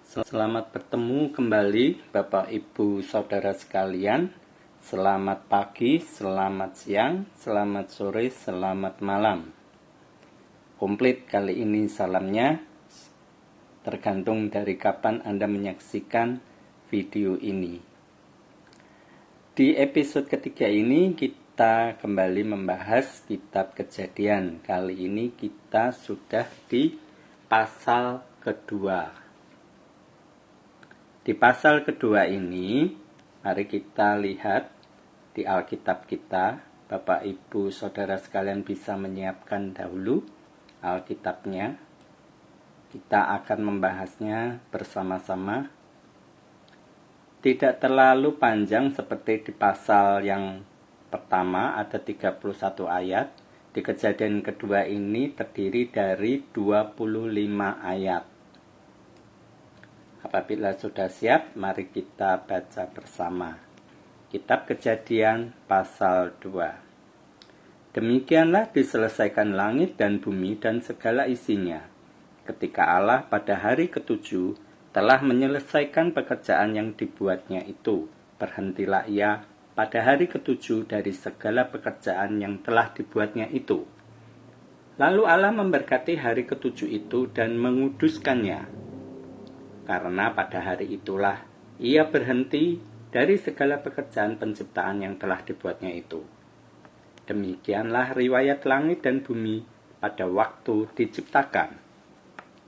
Selamat bertemu kembali Bapak Ibu Saudara sekalian. Selamat pagi, selamat siang, selamat sore, selamat malam. Komplit kali ini salamnya, tergantung dari kapan Anda menyaksikan video ini. Di episode ketiga ini kita kembali membahas kitab Kejadian. Kali ini kita sudah di pasal kedua. Di pasal kedua ini, mari kita lihat di Alkitab kita. Bapak, Ibu, Saudara sekalian bisa menyiapkan dahulu Alkitabnya. Kita akan membahasnya bersama-sama. Tidak terlalu panjang seperti di pasal yang pertama, ada 31 ayat. Di Kejadian kedua ini terdiri dari 25 ayat. Apabila sudah siap, mari kita baca bersama. Kitab Kejadian pasal 2. Demikianlah diselesaikan langit dan bumi dan segala isinya, ketika Allah pada hari ketujuh telah menyelesaikan pekerjaan yang dibuatnya itu. Berhentilah ia pada hari ketujuh dari segala pekerjaan yang telah dibuatnya itu. Lalu Allah memberkati hari ketujuh itu dan menguduskannya, karena pada hari itulah ia berhenti dari segala pekerjaan penciptaan yang telah dibuatnya itu. Demikianlah riwayat langit dan bumi pada waktu diciptakan.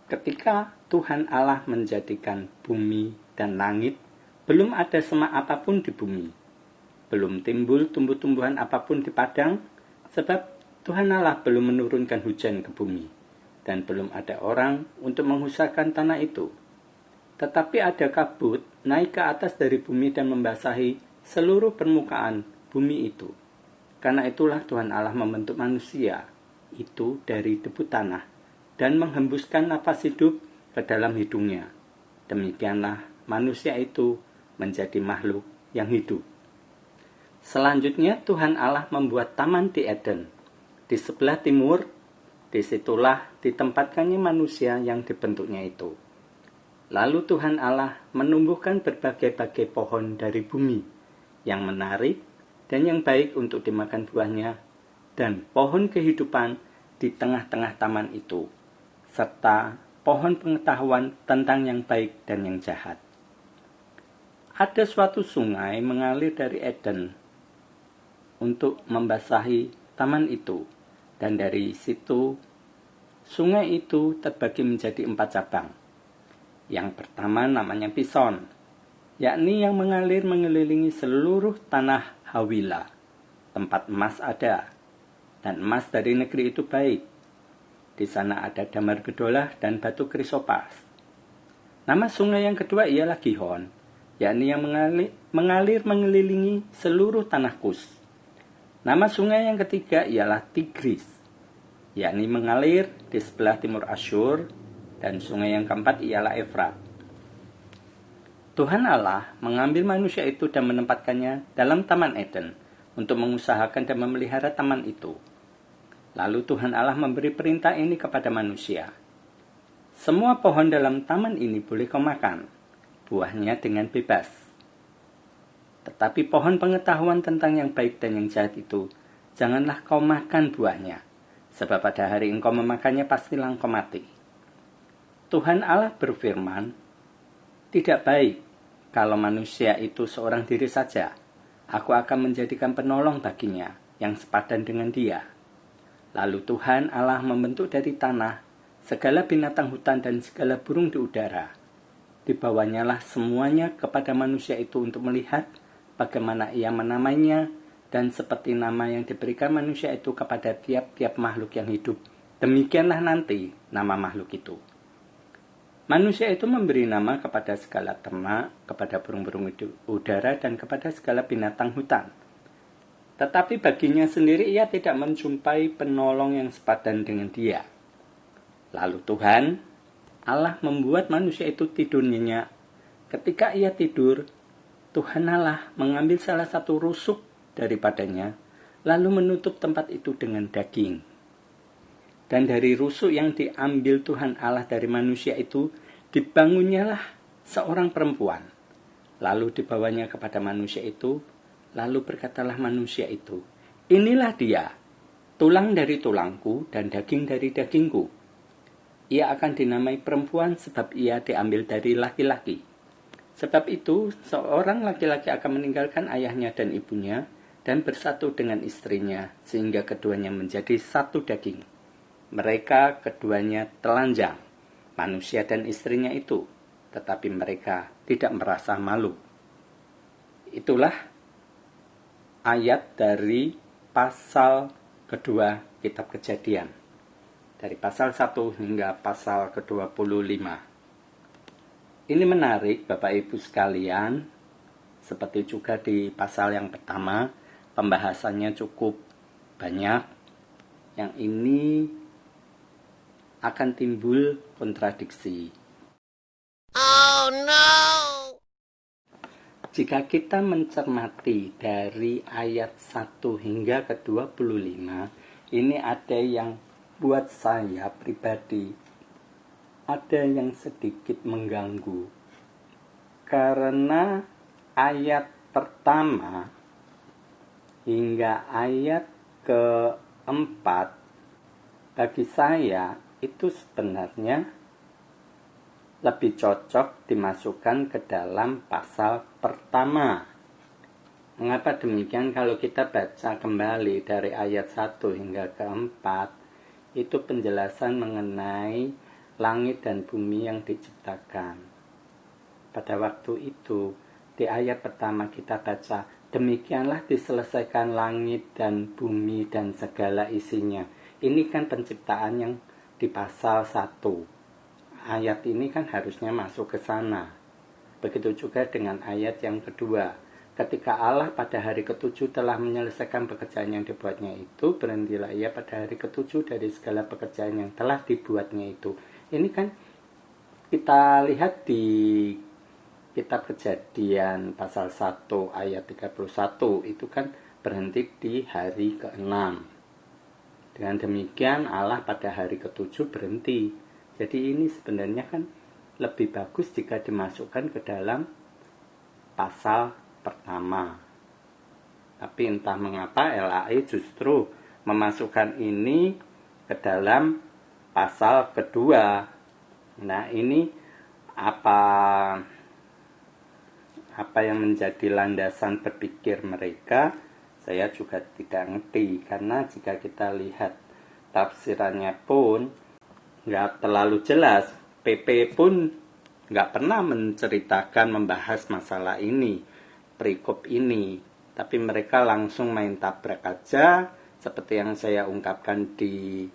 Ketika Tuhan Allah menjadikan bumi dan langit, belum ada semak apapun di bumi. Belum timbul tumbuh-tumbuhan apapun di padang, sebab Tuhan Allah belum menurunkan hujan ke bumi, dan belum ada orang untuk menghusarkan tanah itu. Tetapi ada kabut naik ke atas dari bumi dan membasahi seluruh permukaan bumi itu. Karena itulah Tuhan Allah membentuk manusia itu dari debu tanah dan menghembuskan nafas hidup ke dalam hidungnya. Demikianlah manusia itu menjadi makhluk yang hidup. Selanjutnya Tuhan Allah membuat taman di Eden. Di sebelah timur, disitulah ditempatkannya manusia yang dibentuknya itu. Lalu Tuhan Allah menumbuhkan berbagai-bagai pohon dari bumi yang menarik dan yang baik untuk dimakan buahnya, dan pohon kehidupan di tengah-tengah taman itu, serta pohon pengetahuan tentang yang baik dan yang jahat. Ada suatu sungai mengalir dari Eden untuk membasahi taman itu, dan dari situ sungai itu terbagi menjadi 4 cabang. Yang pertama namanya Pison, yakni yang mengalir mengelilingi seluruh tanah Hawila. Tempat emas ada, dan emas dari negeri itu baik. Di sana ada damar bedolah dan batu krisopas. Nama sungai yang kedua ialah Gihon, yakni yang mengalir mengelilingi seluruh tanah Kus. Nama sungai yang ketiga ialah Tigris, yakni mengalir di sebelah timur Asyur. Dan sungai yang keempat ialah Efrat. Tuhan Allah mengambil manusia itu dan menempatkannya dalam Taman Eden untuk mengusahakan dan memelihara taman itu. Lalu Tuhan Allah memberi perintah ini kepada manusia. Semua pohon dalam taman ini boleh kau makan, buahnya dengan bebas. Tetapi pohon pengetahuan tentang yang baik dan yang jahat itu, janganlah kau makan buahnya, sebab pada hari engkau memakannya pastilah engkau mati. Tuhan Allah berfirman, tidak baik kalau manusia itu seorang diri saja. Aku akan menjadikan penolong baginya yang sepadan dengan dia. Lalu Tuhan Allah membentuk dari tanah segala binatang hutan dan segala burung di udara. Dibawanyalah semuanya kepada manusia itu untuk melihat bagaimana ia menamainya, dan seperti nama yang diberikan manusia itu kepada tiap-tiap makhluk yang hidup, demikianlah nanti nama makhluk itu. Manusia itu memberi nama kepada segala ternak, kepada burung-burung udara, dan kepada segala binatang hutan. Tetapi baginya sendiri ia tidak menjumpai penolong yang sepadan dengan dia. Lalu Tuhan Allah membuat manusia itu tidur nyenyak. Ketika ia tidur, Tuhan Allah mengambil salah satu rusuk daripadanya, lalu menutup tempat itu dengan daging. Dan dari rusuk yang diambil Tuhan Allah dari manusia itu, dibangunnyalah seorang perempuan. Lalu dibawanya kepada manusia itu, lalu berkatalah manusia itu, inilah dia, tulang dari tulangku dan daging dari dagingku. Ia akan dinamai perempuan sebab ia diambil dari laki-laki. Sebab itu, seorang laki-laki akan meninggalkan ayahnya dan ibunya dan bersatu dengan istrinya, sehingga keduanya menjadi satu daging. Mereka keduanya telanjang, manusia dan istrinya itu, tetapi mereka tidak merasa malu. Itulah ayat dari pasal kedua Kitab Kejadian. Dari pasal 1 hingga pasal ke-25. Ini menarik Bapak Ibu sekalian, seperti juga di pasal yang pertama, pembahasannya cukup banyak. Yang ini akan timbul kontradiksi. Oh no! Jika kita mencermati dari ayat 1 hingga ke-25, ini ada yang buat saya pribadi, ada yang sedikit mengganggu. Karena ayat pertama hingga ayat keempat, bagi saya itu sebenarnya lebih cocok dimasukkan ke dalam pasal pertama. Mengapa demikian? Kalau kita baca kembali dari ayat 1 hingga ke 4, itu penjelasan mengenai langit dan bumi yang diciptakan. Pada waktu itu, di ayat pertama kita baca, demikianlah diselesaikan langit dan bumi dan segala isinya. Ini kan penciptaan yang di pasal 1. Ayat ini kan harusnya masuk ke sana. Begitu juga dengan ayat yang kedua. Ketika Allah pada hari ke-7 telah menyelesaikan pekerjaan yang dibuatnya itu, berhentilah ia pada hari ke-7 dari segala pekerjaan yang telah dibuatnya itu. Ini kan kita lihat di Kitab Kejadian pasal 1 ayat 31, itu kan berhenti di hari ke-6. Dengan demikian Allah pada hari ke-7 berhenti. Jadi ini sebenarnya kan lebih bagus jika dimasukkan ke dalam pasal pertama. Tapi entah mengapa LAI justru memasukkan ini ke dalam pasal kedua. Nah, ini apa yang menjadi landasan berpikir mereka, saya juga tidak ngerti. Karena jika kita lihat tafsirannya pun nggak terlalu jelas. PP pun nggak pernah membahas masalah ini, perikop ini. Tapi mereka langsung main tabrak aja, seperti yang saya ungkapkan di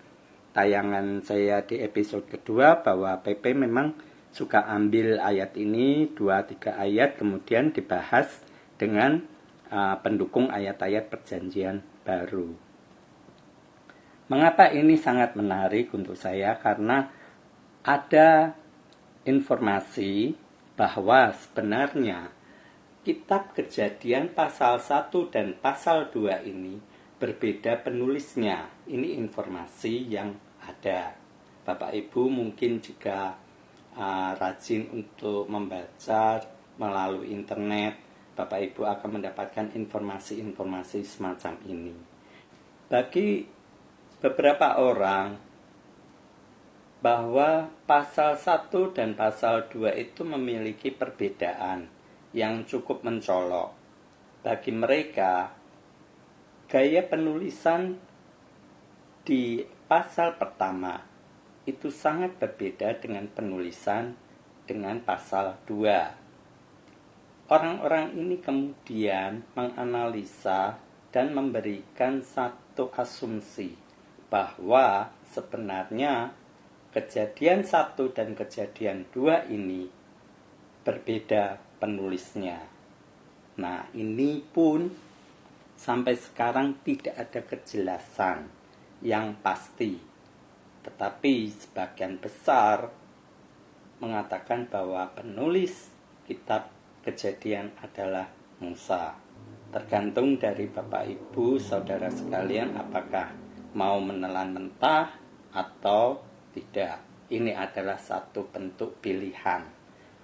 tayangan saya di episode kedua, bahwa PP memang suka ambil ayat ini, 2-3 ayat, kemudian dibahas dengan pendukung ayat-ayat perjanjian baru. Mengapa ini sangat menarik untuk saya? Karena ada informasi bahwa sebenarnya Kitab Kejadian pasal 1 dan pasal 2 ini berbeda penulisnya. Ini informasi yang ada. Bapak Ibu mungkin juga rajin untuk membaca melalui internet. Bapak Ibu akan mendapatkan informasi-informasi semacam ini. Bagi beberapa orang, bahwa pasal 1 dan pasal 2 itu memiliki perbedaan yang cukup mencolok. Bagi mereka, gaya penulisan di pasal pertama itu sangat berbeda dengan penulisan dengan pasal 2. Orang-orang ini kemudian menganalisa dan memberikan satu asumsi bahwa sebenarnya Kejadian 1 dan Kejadian 2 ini berbeda penulisnya. Nah, ini pun sampai sekarang tidak ada kejelasan yang pasti. Tetapi sebagian besar mengatakan bahwa penulis Kitab Kejadian adalah Musa. Tergantung dari Bapak Ibu, saudara sekalian, apakah mau menelan mentah atau tidak. Ini adalah satu bentuk pilihan.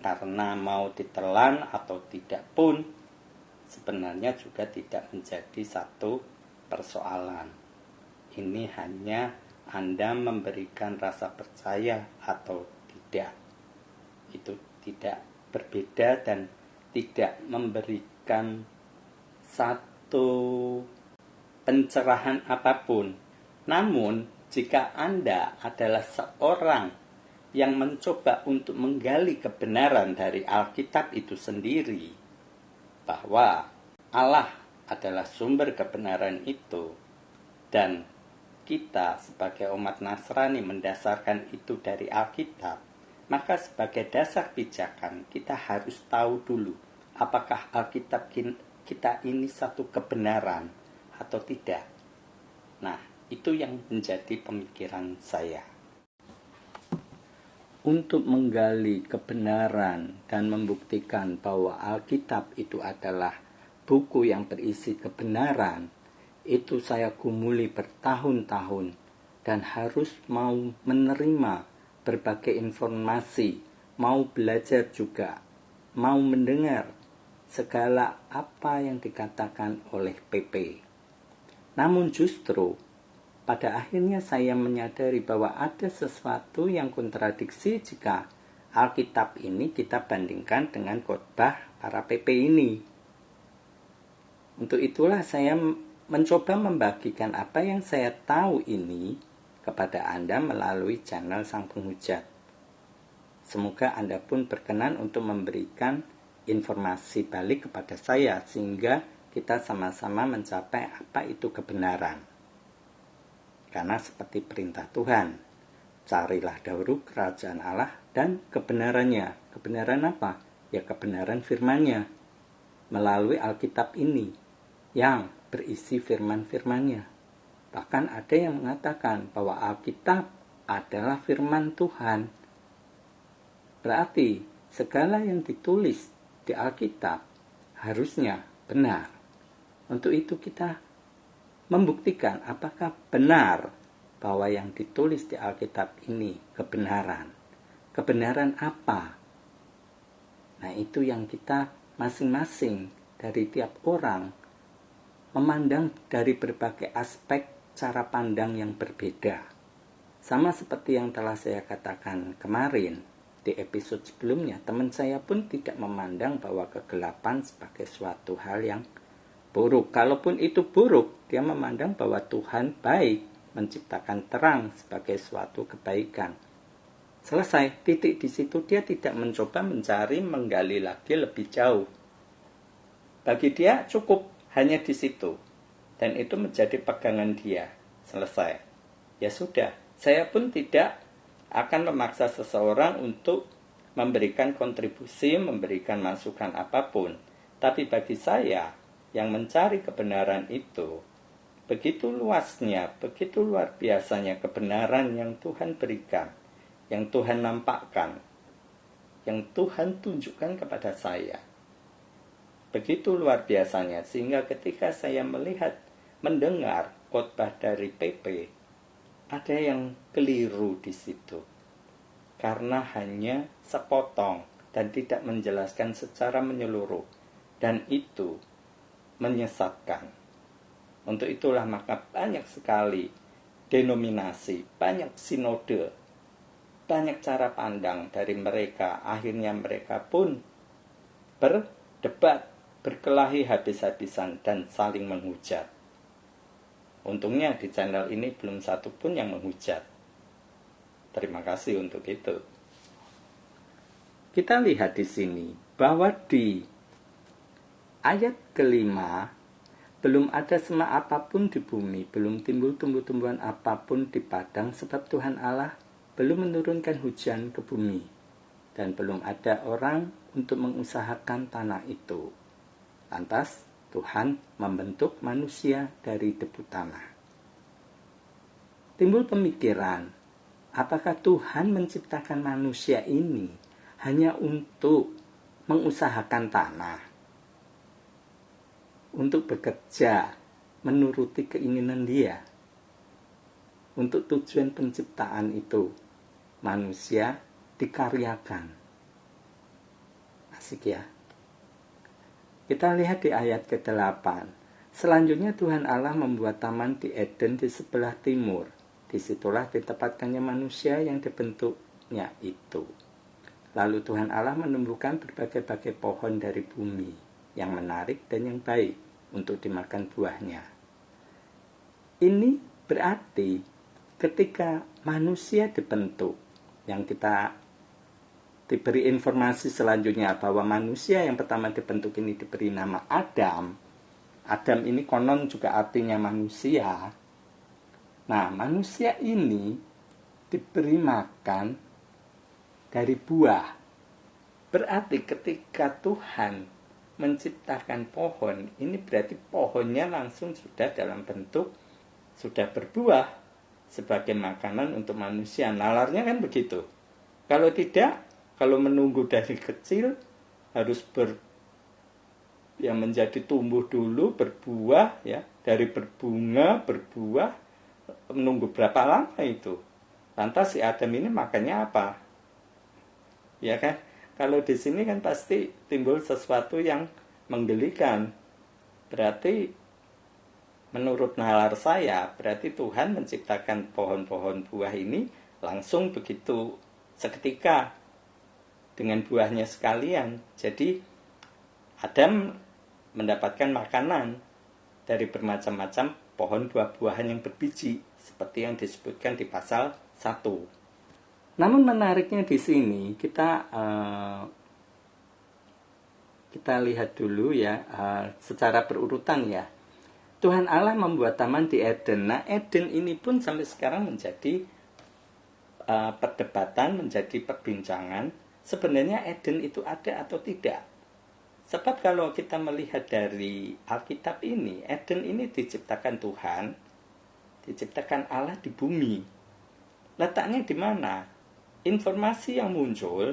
karena mau ditelan atau tidak pun sebenarnya juga tidak menjadi satu persoalan. Ini hanya Anda memberikan rasa percaya atau tidak. Itu tidak berbeda dan tidak memberikan satu pencerahan apapun. Namun, jika Anda adalah seorang yang mencoba untuk menggali kebenaran dari Alkitab itu sendiri, bahwa Allah adalah sumber kebenaran itu, dan kita sebagai umat Nasrani mendasarkan itu dari Alkitab, maka sebagai dasar pijakan kita harus tahu dulu apakah Alkitab kita ini satu kebenaran atau tidak. Nah, itu yang menjadi pemikiran saya. Untuk menggali kebenaran dan membuktikan bahwa Alkitab itu adalah buku yang berisi kebenaran, itu saya gumuli bertahun-tahun dan harus mau menerima berbagai informasi, mau belajar juga, mau mendengar segala apa yang dikatakan oleh PP. Namun justru pada akhirnya saya menyadari bahwa ada sesuatu yang kontradiksi jika Alkitab ini kita bandingkan dengan khotbah para PP ini. Untuk itulah saya mencoba membagikan apa yang saya tahu ini kepada Anda melalui channel Sang Penghujat. Semoga Anda pun berkenan untuk memberikan informasi balik kepada saya sehingga kita sama-sama mencapai apa itu kebenaran. Karena seperti perintah Tuhan, carilah dahulu kerajaan Allah dan kebenarannya. Kebenaran apa? Ya kebenaran firman-Nya melalui Alkitab ini yang berisi firman-firman-Nya. Bahkan ada yang mengatakan bahwa Alkitab adalah firman Tuhan. Berarti segala yang ditulis di Alkitab harusnya benar. Untuk itu kita membuktikan apakah benar bahwa yang ditulis di Alkitab ini kebenaran. Kebenaran apa? Nah, itu yang kita masing-masing dari tiap orang memandang dari berbagai aspek cara pandang yang berbeda. Sama seperti yang telah saya katakan kemarin di episode sebelumnya, teman saya pun tidak memandang bahwa kegelapan sebagai suatu hal yang buruk. Kalaupun itu buruk, dia memandang bahwa Tuhan baik, menciptakan terang sebagai suatu kebaikan. Selesai, titik di situ. Dia tidak mencoba mencari, menggali lagi lebih jauh. Bagi dia cukup hanya di situ. Dan itu menjadi pegangan dia. Selesai. Ya sudah, saya pun tidak akan memaksa seseorang untuk memberikan kontribusi, memberikan masukan apapun. Tapi bagi saya, yang mencari kebenaran itu, begitu luasnya, begitu luar biasanya kebenaran yang Tuhan berikan, yang Tuhan nampakkan, yang Tuhan tunjukkan kepada saya. Begitu luar biasanya, sehingga ketika saya melihat, mendengar khotbah dari PP, ada yang keliru di situ. Karena hanya sepotong dan tidak menjelaskan secara menyeluruh. Dan itu menyesatkan. Untuk itulah maka banyak sekali denominasi, banyak sinode, banyak cara pandang dari mereka. Akhirnya mereka pun berdebat, berkelahi habis-habisan dan saling menghujat. Untungnya di channel ini belum satu pun yang menghujat. Terima kasih untuk itu. Kita lihat di sini bahwa di ayat kelima, belum ada semak apapun di bumi, belum timbul tumbuh-tumbuhan apapun di padang, sebab Tuhan Allah belum menurunkan hujan ke bumi, dan belum ada orang untuk mengusahakan tanah itu. Lantas Tuhan membentuk manusia dari debu tanah. Timbul pemikiran, apakah Tuhan menciptakan manusia ini hanya untuk mengusahakan tanah? Untuk bekerja menuruti keinginan dia. Untuk tujuan penciptaan itu, manusia dikaryakan. Asik ya. Kita lihat di ayat ke-8. Selanjutnya Tuhan Allah membuat taman di Eden di sebelah timur. Disitulah ditempatkannya manusia yang dibentuknya itu. Lalu Tuhan Allah menumbuhkan berbagai-bagai pohon dari bumi yang menarik dan yang baik untuk dimakan buahnya. Ini berarti ketika manusia dibentuk, yang kita diberi informasi selanjutnya bahwa manusia yang pertama dibentuk ini diberi nama Adam. Adam ini konon juga artinya manusia. Nah, manusia ini diberi makan dari buah. Berarti ketika Tuhan menciptakan pohon, ini berarti pohonnya langsung sudah dalam bentuk, sudah berbuah sebagai makanan untuk manusia. Nalarnya kan begitu. Kalau tidak, kalau menunggu dari kecil, harus menjadi tumbuh dulu, berbuah, ya, dari berbunga, berbuah, menunggu berapa lama itu? Lantas si Adam ini makannya apa? Ya kan? Kalau di sini kan pasti timbul sesuatu yang menggelikan. Berarti menurut nalar saya, berarti Tuhan menciptakan pohon-pohon buah ini langsung begitu seketika dengan buahnya sekalian. Jadi Adam mendapatkan makanan dari bermacam-macam pohon buah-buahan yang berbiji seperti yang disebutkan di pasal 1. Namun menariknya di sini kita lihat dulu ya, secara berurutan ya. Tuhan Allah membuat taman di Eden. Nah, Eden ini pun sampai sekarang menjadi perdebatan, menjadi perbincangan. Sebenarnya Eden itu ada atau tidak? Sebab kalau kita melihat dari Alkitab ini, Eden ini diciptakan Tuhan, diciptakan Allah di bumi. Letaknya di mana? Informasi yang muncul,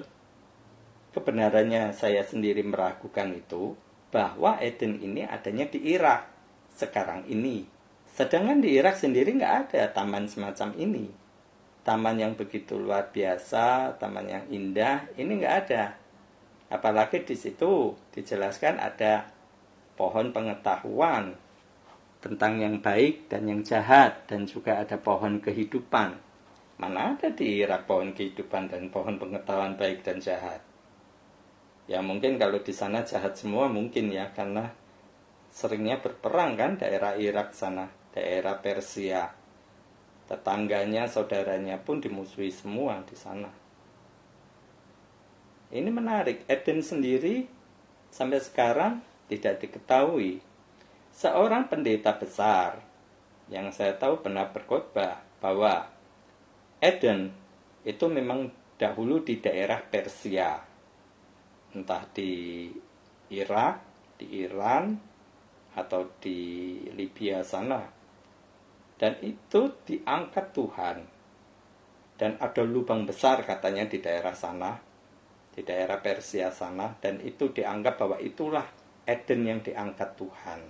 kebenarannya saya sendiri meragukan itu, bahwa Eden ini adanya di Irak sekarang ini. Sedangkan di Irak sendiri nggak ada taman semacam ini. Taman yang begitu luar biasa, taman yang indah, ini nggak ada. Apalagi di situ dijelaskan ada pohon pengetahuan tentang yang baik dan yang jahat, dan juga ada pohon kehidupan. Mana ada di Irak pohon kehidupan dan pohon pengetahuan baik dan jahat? Ya mungkin kalau di sana jahat semua mungkin ya, karena seringnya berperang kan daerah Irak sana, daerah Persia. Tetangganya, saudaranya pun dimusuhi semua di sana. Ini menarik, Eden sendiri sampai sekarang tidak diketahui. Seorang pendeta besar yang saya tahu pernah berkhotbah bahwa Eden itu memang dahulu di daerah Persia, entah di Irak, di Iran, atau di Libya sana. Dan itu diangkat Tuhan. Dan ada lubang besar katanya di daerah sana, di daerah Persia sana, dan itu dianggap bahwa itulah Eden yang diangkat Tuhan.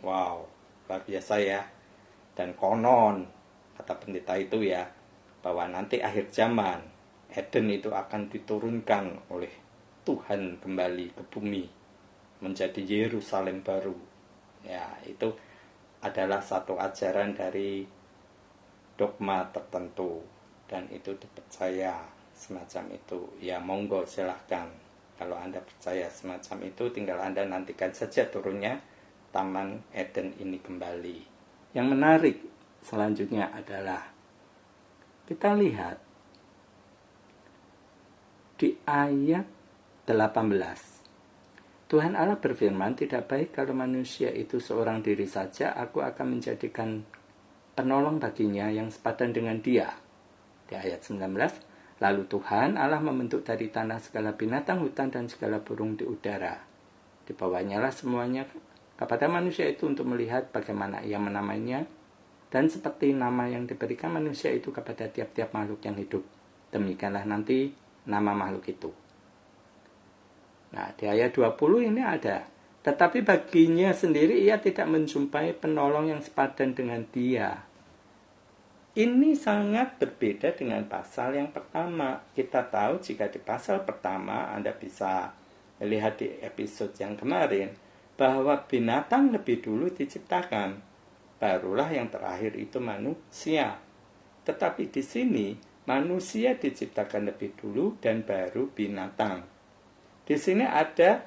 Wow, luar biasa ya. Dan konon, kata pendeta itu ya, bahwa nanti akhir zaman Eden itu akan diturunkan oleh Tuhan kembali ke bumi menjadi Yerusalem baru. Ya, itu adalah satu ajaran dari dogma tertentu, dan itu dipercaya semacam itu. Ya monggo silahkan, kalau Anda percaya semacam itu, tinggal Anda nantikan saja turunnya Taman Eden ini kembali. Yang menarik selanjutnya adalah kita lihat di ayat 18. Tuhan Allah berfirman, tidak baik kalau manusia itu seorang diri saja, aku akan menjadikan penolong baginya yang sepadan dengan dia. Di ayat 19, lalu Tuhan Allah membentuk dari tanah segala binatang hutan dan segala burung di udara. Dibawanyalah semuanya kepada manusia itu untuk melihat bagaimana ia menamainya, dan seperti nama yang diberikan manusia itu kepada tiap-tiap makhluk yang hidup, demikianlah nanti nama makhluk itu. Nah, di ayat 20 ini ada, tetapi baginya sendiri ia tidak menjumpai penolong yang sepadan dengan dia. Ini sangat berbeda dengan pasal yang pertama. Kita tahu jika di pasal pertama Anda bisa lihat di episode yang kemarin, bahwa binatang lebih dulu diciptakan, barulah yang terakhir itu manusia. Tetapi di sini, manusia diciptakan lebih dulu dan baru binatang. Di sini ada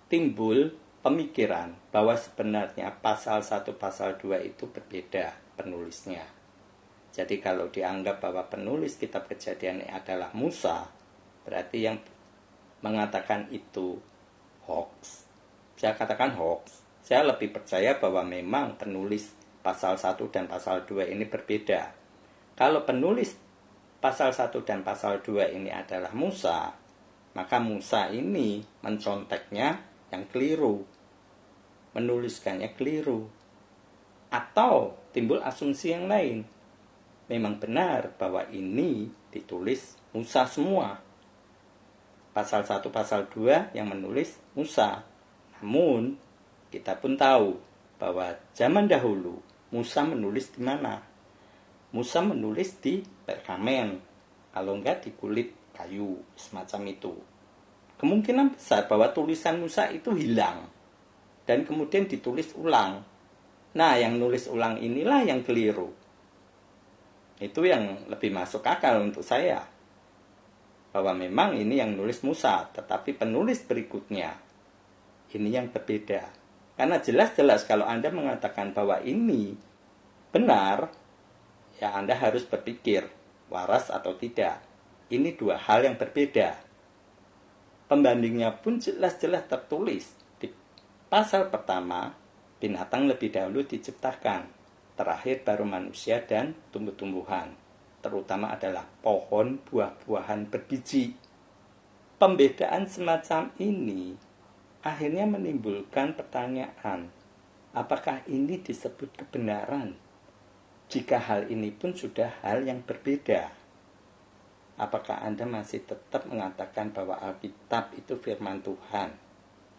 timbul pemikiran bahwa sebenarnya pasal 1, pasal 2 itu berbeda penulisnya. Jadi kalau dianggap bahwa penulis kitab Kejadian ini adalah Musa, berarti yang mengatakan itu hoax. Saya katakan hoax. Saya lebih percaya bahwa memang penulis pasal 1 dan pasal 2 ini berbeda. Kalau penulis pasal 1 dan pasal 2 ini adalah Musa, maka Musa ini menconteknya yang keliru, menuliskannya keliru. Atau timbul asumsi yang lain. Memang benar bahwa ini ditulis Musa semua. Pasal 1, pasal 2 yang menulis Musa. Namun, kita pun tahu bahwa zaman dahulu Musa menulis di mana? Musa menulis di perkamen, kalau enggak di kulit kayu, semacam itu. Kemungkinan besar bahwa tulisan Musa itu hilang dan kemudian ditulis ulang. Nah, yang nulis ulang inilah yang keliru. Itu yang lebih masuk akal untuk saya. Bahwa memang ini yang nulis Musa, tetapi penulis berikutnya ini yang berbeda. Karena jelas-jelas kalau Anda mengatakan bahwa ini benar, ya Anda harus berpikir waras atau tidak. Ini dua hal yang berbeda. Pembandingnya pun jelas-jelas tertulis. Di pasal pertama, binatang lebih dahulu diciptakan. Terakhir baru manusia dan tumbuh-tumbuhan. Terutama adalah pohon buah-buahan berbiji. Pembedaan semacam ini akhirnya menimbulkan pertanyaan, apakah ini disebut kebenaran? Jika hal ini pun sudah hal yang berbeda, apakah Anda masih tetap mengatakan bahwa Alkitab itu firman Tuhan?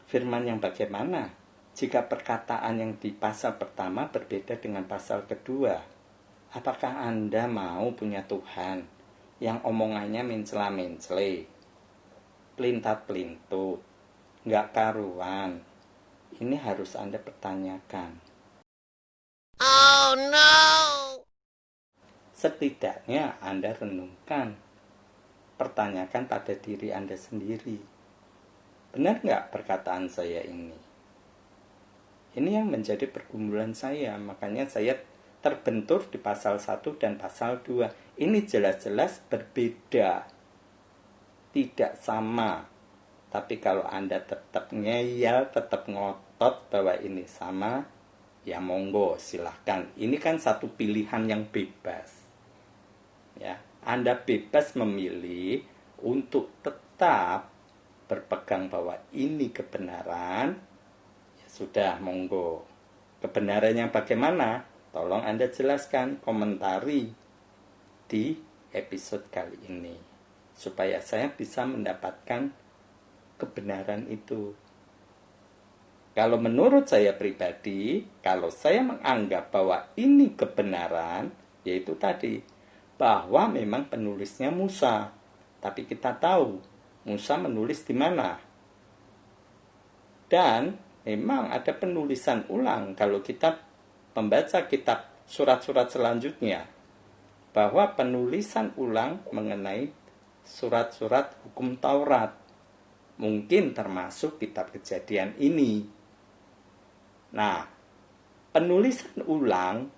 Firman yang bagaimana? Jika perkataan yang di pasal pertama berbeda dengan pasal kedua, apakah Anda mau punya Tuhan yang omongannya mencela-mencele, pelintat-pelintut, nggak karuan? Ini harus Anda pertanyakan. Oh no! Setidaknya Anda renungkan, pertanyakan pada diri Anda sendiri. Benar nggak perkataan saya ini? Ini yang menjadi pergumulan saya, makanya saya terbentur di pasal 1 dan pasal 2. Ini jelas-jelas berbeda, tidak sama. Tapi kalau Anda tetap ngeyel, tetap ngotot bahwa ini sama, ya monggo, silahkan. Ini kan satu pilihan yang bebas. Ya, Anda bebas memilih untuk tetap berpegang bahwa ini kebenaran. Sudah, monggo. Kebenarannya bagaimana? Tolong Anda jelaskan, komentari di episode kali ini. Supaya saya bisa mendapatkan kebenaran itu. Kalau menurut saya pribadi, kalau saya menganggap bahwa ini kebenaran, yaitu tadi, bahwa memang penulisnya Musa. Tapi kita tahu, Musa menulis di mana? Dan memang ada penulisan ulang kalau kita membaca kitab surat-surat selanjutnya, bahwa penulisan ulang mengenai surat-surat hukum Taurat, mungkin termasuk kitab Kejadian ini. Nah, penulisan ulang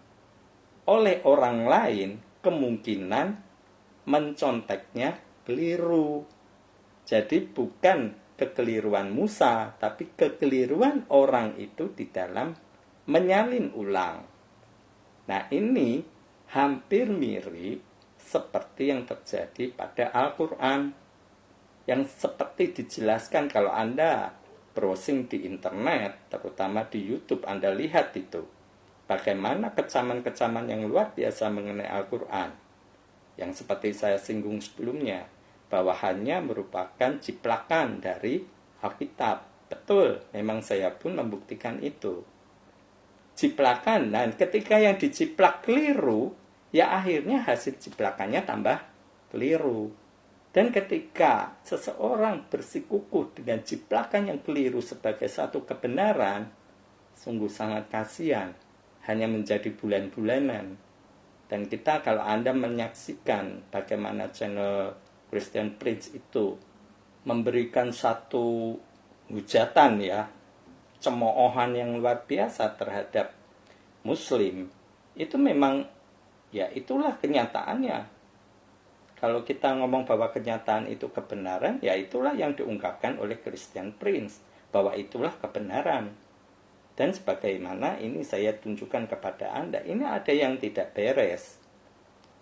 oleh orang lain kemungkinan menconteknya keliru. Jadi bukan kekeliruan Musa, tapi kekeliruan orang itu di dalam menyalin ulang. Nah, ini hampir mirip seperti yang terjadi pada Al-Quran, yang seperti dijelaskan kalau Anda browsing di internet, terutama di YouTube, Anda lihat itu, bagaimana kecaman-kecaman yang luar biasa mengenai Al-Quran, yang seperti saya singgung sebelumnya, bahwa hanya merupakan ciplakan dari Alkitab. Betul, memang saya pun membuktikan itu. Ciplakan, dan ketika yang diciplak keliru, ya akhirnya hasil ciplakannya tambah keliru. Dan ketika seseorang bersikukuh dengan jiplakan yang keliru sebagai satu kebenaran, sungguh sangat kasihan, hanya menjadi bulan-bulanan. Dan kita, kalau Anda menyaksikan bagaimana channel Christian Prince itu memberikan satu hujatan ya, cemoohan yang luar biasa terhadap Muslim, itu memang ya itulah kenyataannya. Kalau kita ngomong bahwa kenyataan itu kebenaran, ya itulah yang diungkapkan oleh Christian Prince, bahwa itulah kebenaran. Dan sebagaimana ini saya tunjukkan kepada Anda, ini ada yang tidak beres.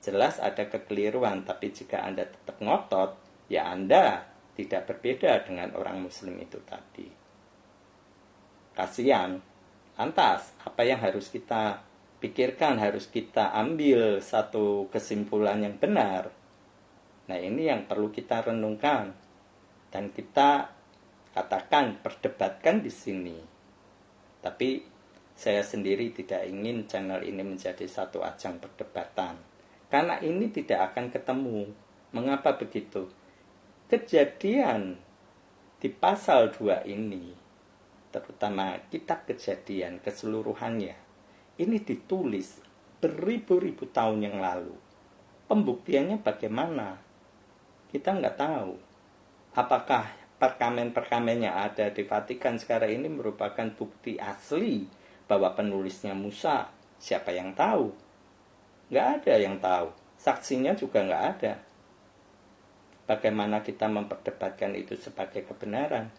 Jelas ada kekeliruan, tapi jika Anda tetap ngotot, ya Anda tidak berbeda dengan orang Muslim itu tadi. Kasihan. Lantas, apa yang harus kita pikirkan, harus kita ambil satu kesimpulan yang benar. Nah, ini yang perlu kita renungkan dan kita katakan, perdebatkan di sini. Tapi saya sendiri tidak ingin channel ini menjadi satu ajang perdebatan, karena ini tidak akan ketemu. Mengapa begitu? Kejadian di pasal 2 ini, terutama kitab Kejadian keseluruhannya, ini ditulis beribu-ribu tahun yang lalu. Pembuktiannya bagaimana? Kita nggak tahu. Apakah perkamen-perkamen yang ada di Vatikan sekarang ini merupakan bukti asli bahwa penulisnya Musa? Siapa yang tahu? Nggak ada yang tahu. Saksinya juga nggak ada. Bagaimana kita memperdebatkan itu sebagai kebenaran?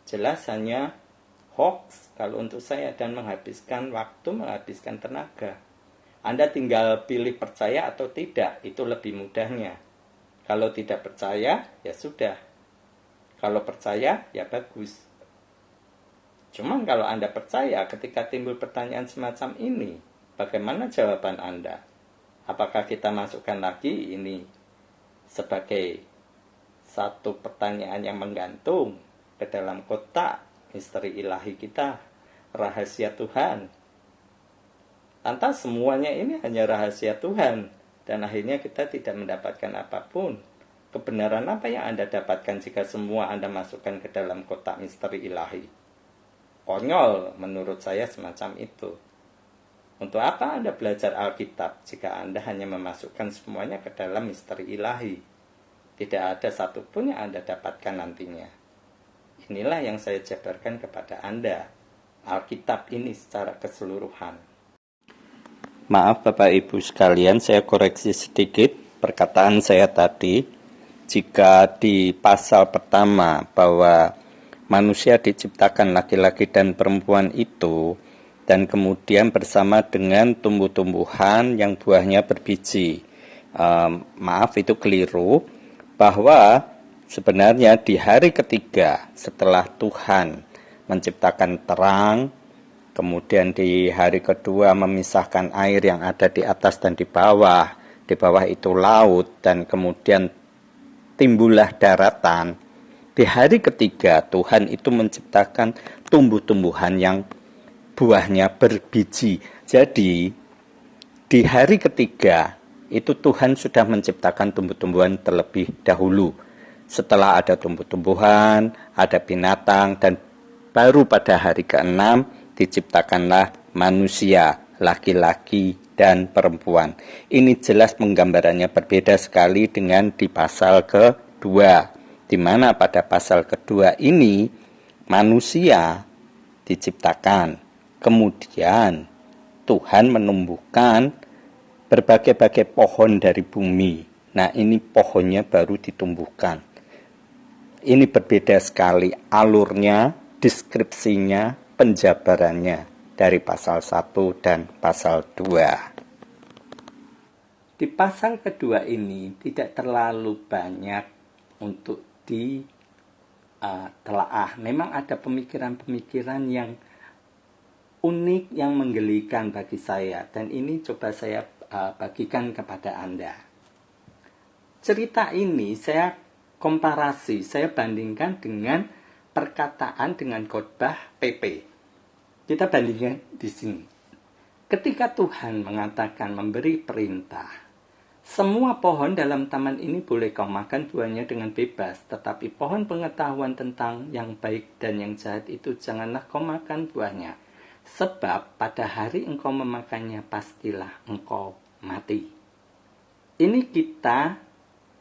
Jelas hanya hoax kalau untuk saya, dan menghabiskan waktu, menghabiskan tenaga. Anda tinggal pilih percaya atau tidak, itu lebih mudahnya. Kalau tidak percaya, ya sudah. Kalau percaya, ya bagus. Cuman kalau Anda percaya, ketika timbul pertanyaan semacam ini, bagaimana jawaban Anda? Apakah kita masukkan lagi ini sebagai satu pertanyaan yang menggantung ke dalam kotak misteri ilahi kita, rahasia Tuhan? Lantas semuanya ini hanya rahasia Tuhan, dan akhirnya kita tidak mendapatkan apapun. Kebenaran apa yang Anda dapatkan jika semua Anda masukkan ke dalam kotak misteri ilahi? Konyol menurut saya semacam itu. Untuk apa Anda belajar Alkitab jika Anda hanya memasukkan semuanya ke dalam misteri ilahi? Tidak ada satupun yang Anda dapatkan nantinya. Inilah yang saya jabarkan kepada Anda, Alkitab ini secara keseluruhan. Maaf Bapak Ibu sekalian, saya koreksi sedikit perkataan saya tadi. Jika di pasal pertama bahwa manusia diciptakan laki-laki dan perempuan itu, dan kemudian bersama dengan tumbuh-tumbuhan yang buahnya berbiji. Maaf, itu keliru, bahwa sebenarnya di hari ketiga setelah Tuhan menciptakan terang, kemudian di hari kedua memisahkan air yang ada di atas dan di bawah itu laut, dan kemudian timbullah daratan. Di hari ketiga Tuhan itu menciptakan tumbuh-tumbuhan yang buahnya berbiji. Jadi di hari ketiga itu Tuhan sudah menciptakan tumbuh-tumbuhan terlebih dahulu. Setelah ada tumbuh-tumbuhan, ada binatang, dan baru pada hari ke-6 diciptakanlah manusia, laki-laki dan perempuan. Ini jelas penggambarannya berbeda sekali dengan di pasal kedua, di mana pada pasal kedua ini manusia diciptakan, kemudian Tuhan menumbuhkan berbagai-bagai pohon dari bumi. Nah, ini pohonnya baru ditumbuhkan. Ini berbeda sekali alurnya, deskripsinya, penjabarannya dari pasal 1 dan pasal 2. Di pasal kedua ini tidak terlalu banyak untuk ditelaah. Memang ada pemikiran-pemikiran yang unik, yang menggelikan bagi saya, dan ini coba saya bagikan kepada Anda. Cerita ini saya komparasi, saya bandingkan dengan perkataan dengan khotbah PP. Kita bandingkan di sini. Ketika Tuhan mengatakan, memberi perintah Semua pohon dalam taman ini boleh kau makan buahnya dengan bebas, tetapi pohon pengetahuan tentang yang baik dan yang jahat itu janganlah kau makan buahnya. Sebab pada hari engkau memakannya, pastilah engkau mati. Ini kita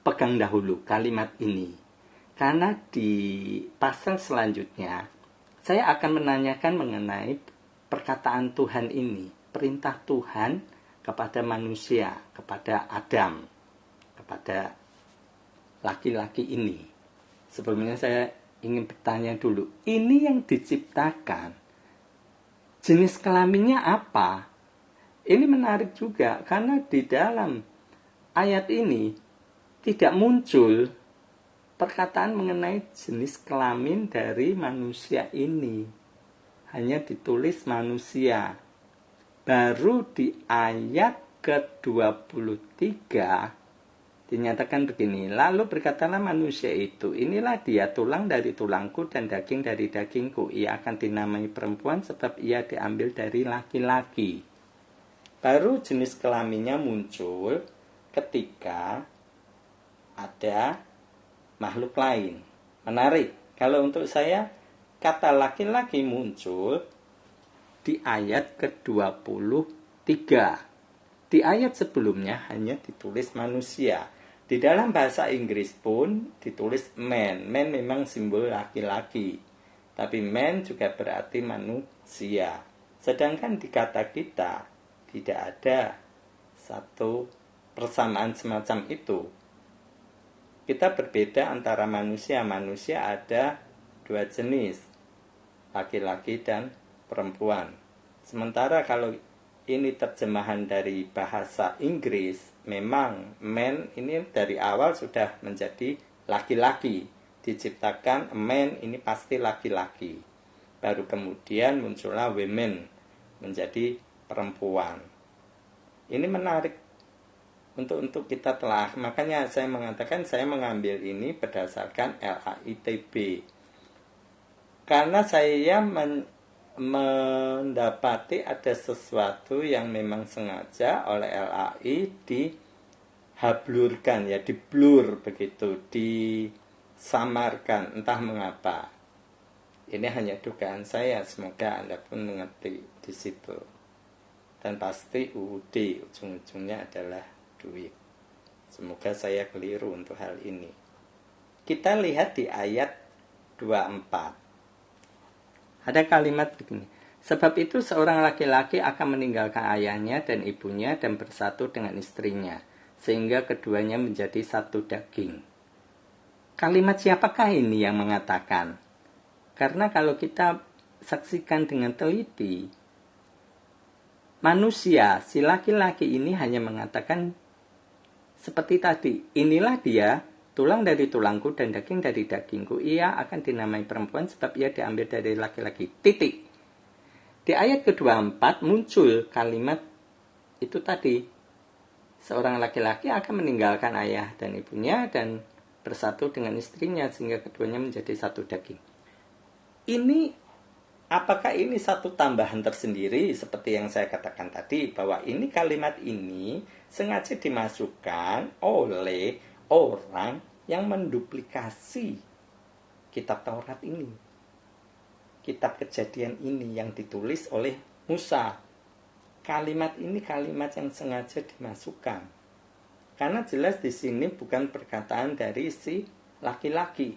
pegang dahulu kalimat ini. Karena di pasal selanjutnya, saya akan menanyakan mengenai perkataan Tuhan ini. Perintah Tuhan kepada manusia, kepada Adam, kepada laki-laki ini. Sebelumnya saya ingin bertanya dulu, ini yang diciptakan, jenis kelaminnya apa? Ini menarik juga, karena di dalam ayat ini tidak muncul perkataan mengenai jenis kelamin dari manusia ini. Hanya ditulis manusia. Baru di ayat ke-23 dinyatakan begini, lalu berkatalah manusia itu, inilah dia tulang dari tulangku dan daging dari dagingku. Ia akan dinamai perempuan sebab ia diambil dari laki-laki. Baru jenis kelaminnya muncul ketika ada makhluk lain. Menarik, kalau untuk saya kata laki-laki muncul di ayat ke-23. Di ayat sebelumnya hanya ditulis manusia. Di dalam bahasa Inggris pun ditulis man. Man memang simbol laki-laki. Tapi man juga berarti manusia. Sedangkan di kata kita tidak ada satu persamaan semacam itu. Kita berbeda antara manusia. Manusia ada dua jenis, laki-laki dan perempuan. Sementara kalau ini terjemahan dari bahasa Inggris, memang man ini dari awal sudah menjadi laki-laki. Diciptakan man ini pasti laki-laki. Baru kemudian muncullah women menjadi perempuan. Ini menarik untuk kita telah. Makanya saya mengatakan saya mengambil ini berdasarkan LAITB. Karena saya mendapati ada sesuatu yang memang sengaja oleh LAI dihablurkan, ya, diblur begitu, disamarkan, entah mengapa. Ini hanya dugaan saya, semoga Anda pun mengerti di situ. Dan pasti UUD ujung-ujungnya adalah duit. Semoga saya keliru untuk hal ini. Kita lihat di ayat 24. Ada kalimat begini, sebab itu seorang laki-laki akan meninggalkan ayahnya dan ibunya dan bersatu dengan istrinya, sehingga keduanya menjadi satu daging. Kalimat siapakah ini yang mengatakan? Karena kalau kita saksikan dengan teliti, manusia, si laki-laki ini hanya mengatakan seperti tadi, inilah dia, tulang dari tulangku dan daging dari dagingku. Ia akan dinamai perempuan sebab ia diambil dari laki-laki. Titik. Di ayat ke-24 muncul kalimat itu tadi. Seorang laki-laki akan meninggalkan ayah dan ibunya dan bersatu dengan istrinya sehingga keduanya menjadi satu daging. Ini, apakah ini satu tambahan tersendiri seperti yang saya katakan tadi, bahwa ini kalimat ini sengaja dimasukkan oleh orang yang menduplikasi kitab Taurat ini, kitab Kejadian ini yang ditulis oleh Musa. Kalimat ini kalimat yang sengaja dimasukkan karena jelas di sini bukan perkataan dari si laki-laki,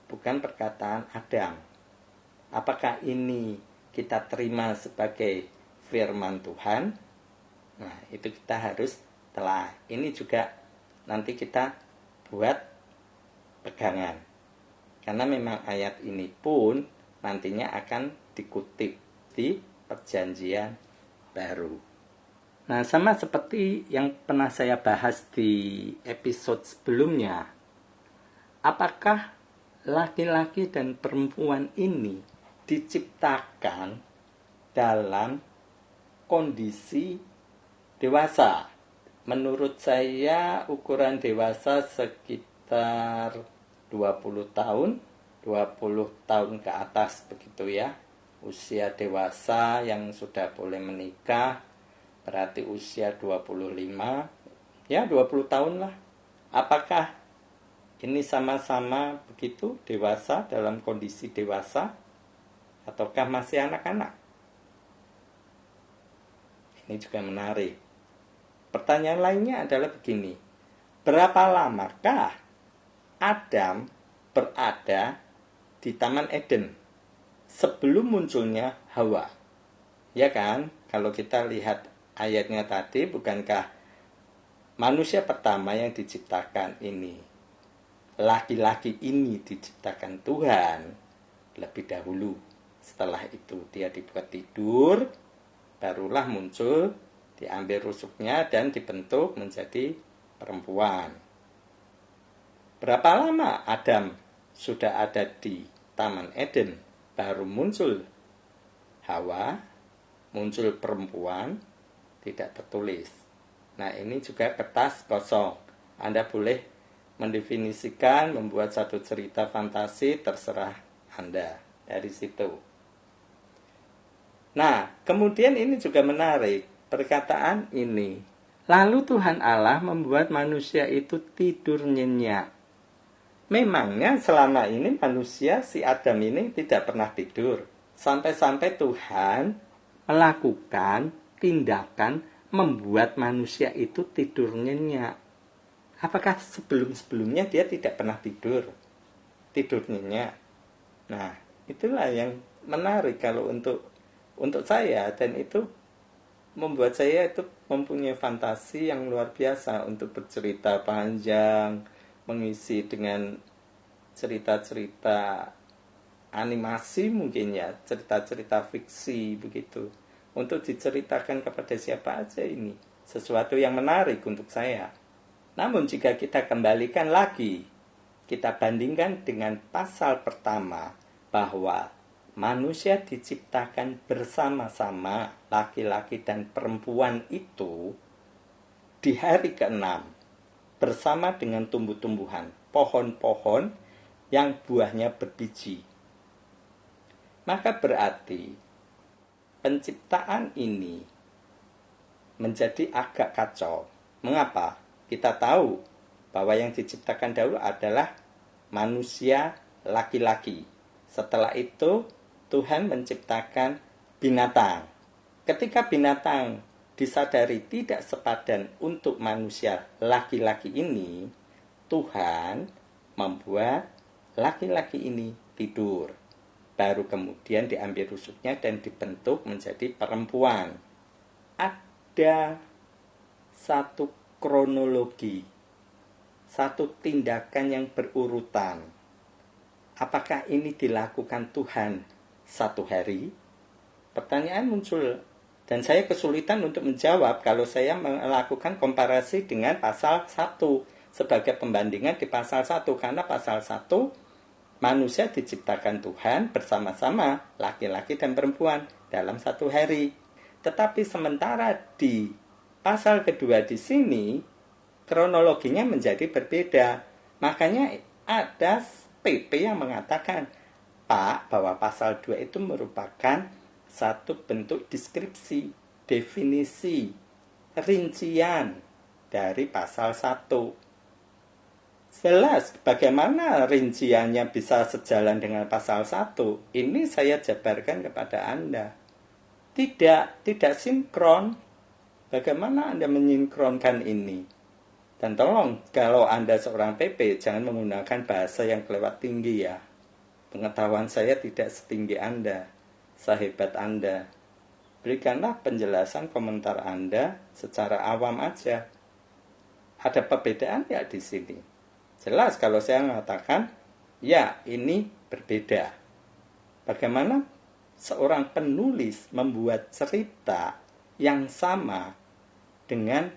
bukan perkataan Adam. Apakah ini kita terima sebagai firman Tuhan? Nah, itu kita harus telah. Ini juga nanti kita buat pegangan. Karena memang ayat ini pun nantinya akan dikutip di Perjanjian Baru. Nah, sama seperti yang pernah saya bahas di episode sebelumnya. Apakah laki-laki dan perempuan ini diciptakan dalam kondisi dewasa? Menurut saya ukuran dewasa sekitar 20 tahun, 20 tahun ke atas begitu ya. Usia dewasa yang sudah boleh menikah berarti usia 25 Ya, 20 tahun lah. Apakah ini sama-sama begitu dewasa, dalam kondisi dewasa, ataukah masih anak-anak? Ini juga menarik. Pertanyaan lainnya adalah begini. Berapa lamakah Adam berada di Taman Eden sebelum munculnya Hawa? Ya kan? Kalau kita lihat ayatnya tadi, bukankah manusia pertama yang diciptakan ini, laki-laki ini diciptakan Tuhan lebih dahulu. Setelah itu dia dibuat tidur, barulah muncul, diambil rusuknya dan dibentuk menjadi perempuan. Berapa lama Adam sudah ada di Taman Eden? Baru muncul Hawa, muncul perempuan, tidak tertulis. Nah, ini juga kertas kosong. Anda boleh mendefinisikan, membuat satu cerita fantasi, terserah Anda dari situ. Nah, kemudian ini juga menarik, perkataan ini. Lalu Tuhan Allah membuat manusia itu tidur nyenyak. Memangnya selama ini manusia, si Adam ini tidak pernah tidur. Sampai-sampai Tuhan melakukan tindakan membuat manusia itu tidur nyenyak. Apakah sebelum-sebelumnya dia tidak pernah tidur nyenyak? Nah, itulah yang menarik kalau untuk saya, dan itu membuat saya itu mempunyai fantasi yang luar biasa untuk bercerita panjang, mengisi dengan cerita-cerita animasi mungkin ya, cerita-cerita fiksi begitu, untuk diceritakan kepada siapa aja. Ini sesuatu yang menarik untuk saya. Namun jika kita kembalikan lagi, kita bandingkan dengan pasal pertama, bahwa manusia diciptakan bersama-sama, laki-laki dan perempuan itu di hari ke-6 bersama dengan tumbuh-tumbuhan, pohon-pohon yang buahnya berbiji. Maka berarti penciptaan ini menjadi agak kacau. Mengapa? Kita tahu bahwa yang diciptakan dahulu adalah manusia laki-laki. Setelah itu Tuhan menciptakan binatang. Ketika binatang disadari tidak sepadan untuk manusia laki-laki ini, Tuhan membuat laki-laki ini tidur. Baru kemudian diambil rusuknya dan dibentuk menjadi perempuan. Ada satu kronologi, satu tindakan yang berurutan. Apakah ini dilakukan Tuhan satu hari? Pertanyaan muncul, dan saya kesulitan untuk menjawab kalau saya melakukan komparasi dengan pasal 1 sebagai pembandingan di pasal 1, karena pasal 1 manusia diciptakan Tuhan bersama-sama, laki-laki dan perempuan, dalam satu hari. Tetapi sementara di pasal kedua di sini, kronologinya menjadi berbeda. Makanya ada PP yang mengatakan, Pak, bahwa pasal 2 itu merupakan satu bentuk deskripsi, definisi, rincian dari pasal 1. Jelas bagaimana rinciannya bisa sejalan dengan pasal 1. Ini saya jabarkan kepada Anda. Tidak sinkron. Bagaimana Anda menyinkronkan ini? Dan tolong, kalau Anda seorang PP, jangan menggunakan bahasa yang kelewat tinggi ya. Pengetahuan saya tidak setinggi Anda, sehebat Anda. Berikanlah penjelasan komentar Anda secara awam aja. Ada perbedaan ya di sini? Jelas kalau saya mengatakan, ya ini berbeda. Bagaimana seorang penulis membuat cerita yang sama dengan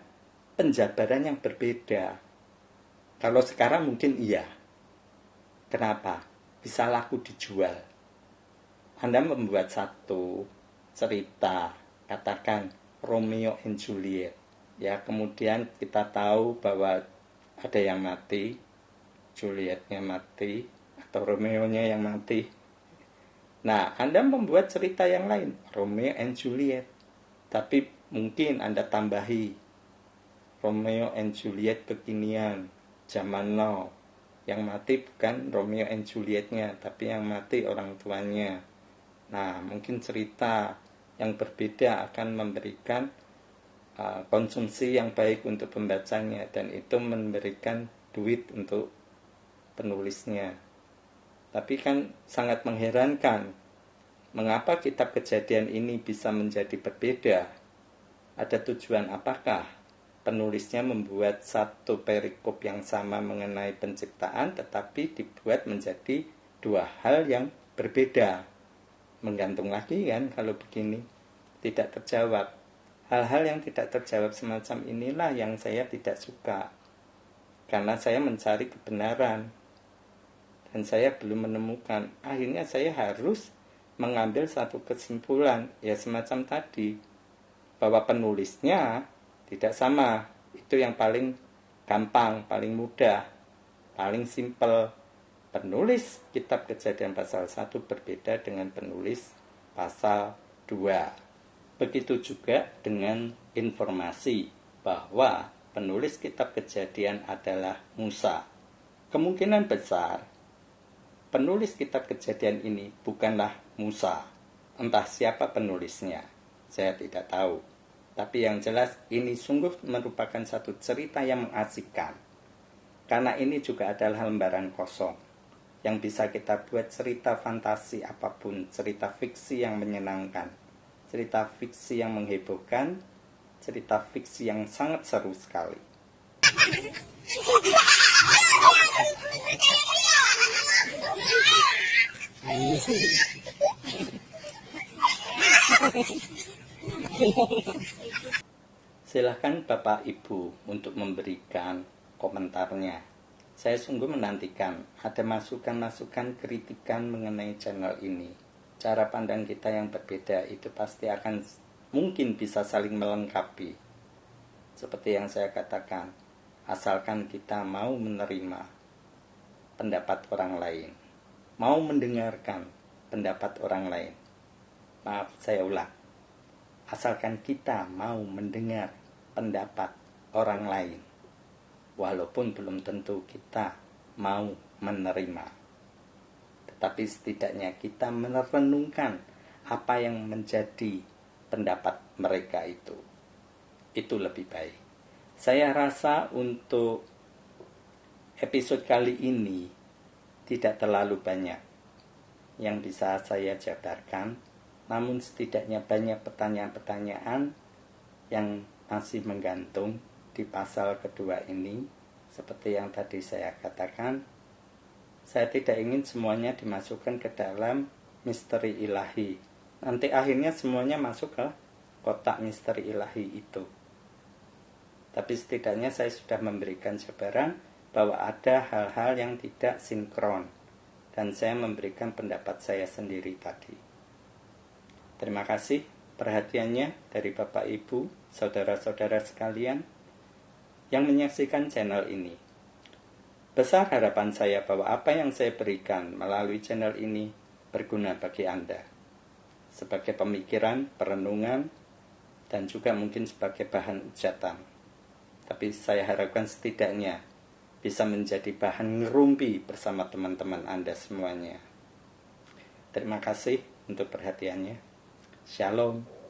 penjabaran yang berbeda? Kalau sekarang mungkin iya. Kenapa? Bisa laku dijual. Anda membuat satu cerita, katakan Romeo and Juliet. Ya, kemudian kita tahu bahwa ada yang mati, Julietnya mati, atau Romeo-nya yang mati. Nah, Anda membuat cerita yang lain, Romeo and Juliet. Tapi mungkin Anda tambahi Romeo and Juliet kekinian, zaman now. Yang mati bukan Romeo and Julietnya, tapi yang mati orang tuanya. Nah, mungkin cerita yang berbeda akan memberikan konsumsi yang baik untuk pembacanya, dan itu memberikan duit untuk penulisnya. Tapi kan sangat mengherankan, mengapa kitab Kejadian ini bisa menjadi berbeda? Ada tujuan apakah penulisnya membuat satu perikop yang sama mengenai penciptaan, tetapi dibuat menjadi dua hal yang berbeda? Menggantung lagi kan kalau begini, tidak terjawab. Hal-hal yang tidak terjawab semacam inilah yang saya tidak suka, karena saya mencari kebenaran dan saya belum menemukan. Akhirnya saya harus mengambil satu kesimpulan, ya semacam tadi, bahwa penulisnya tidak sama. Itu yang paling gampang, paling mudah, paling simpel. Penulis kitab Kejadian pasal 1 berbeda dengan penulis pasal 2. Begitu juga dengan informasi bahwa penulis kitab Kejadian adalah Musa. Kemungkinan besar penulis kitab Kejadian ini bukanlah Musa. Entah siapa penulisnya, saya tidak tahu. Tapi yang jelas ini sungguh merupakan satu cerita yang mengasihkan. Karena ini juga adalah lembaran kosong yang bisa kita buat cerita fantasi apapun, cerita fiksi yang menyenangkan, cerita fiksi yang menghebohkan, cerita fiksi yang sangat seru sekali. Silahkan Bapak Ibu untuk memberikan komentarnya. Saya sungguh menantikan ada masukan-masukan kritikan mengenai channel ini. Cara pandang kita yang berbeda itu pasti akan mungkin bisa saling melengkapi. Seperti yang saya katakan, asalkan kita mau menerima pendapat orang lain, mau mendengarkan pendapat orang lain. Maaf, saya ulang. Asalkan kita mau mendengar pendapat orang lain, walaupun belum tentu kita mau menerima. Tapi setidaknya kita merenungkan apa yang menjadi pendapat mereka itu. Itu lebih baik. Saya rasa untuk episode kali ini tidak terlalu banyak yang bisa saya jabarkan, namun setidaknya banyak pertanyaan-pertanyaan yang masih menggantung di pasal kedua ini. Seperti yang tadi saya katakan, saya tidak ingin semuanya dimasukkan ke dalam misteri ilahi. Nanti akhirnya semuanya masuk ke kotak misteri ilahi itu. Tapi setidaknya saya sudah memberikan jabaran bahwa ada hal-hal yang tidak sinkron. Dan saya memberikan pendapat saya sendiri tadi. Terima kasih perhatiannya dari Bapak Ibu, saudara-saudara sekalian yang menyaksikan channel ini. Besar harapan saya bahwa apa yang saya berikan melalui channel ini berguna bagi Anda. Sebagai pemikiran, perenungan, dan juga mungkin sebagai bahan hujatan. Tapi saya harapkan setidaknya bisa menjadi bahan ngerumpi bersama teman-teman Anda semuanya. Terima kasih untuk perhatiannya. Shalom.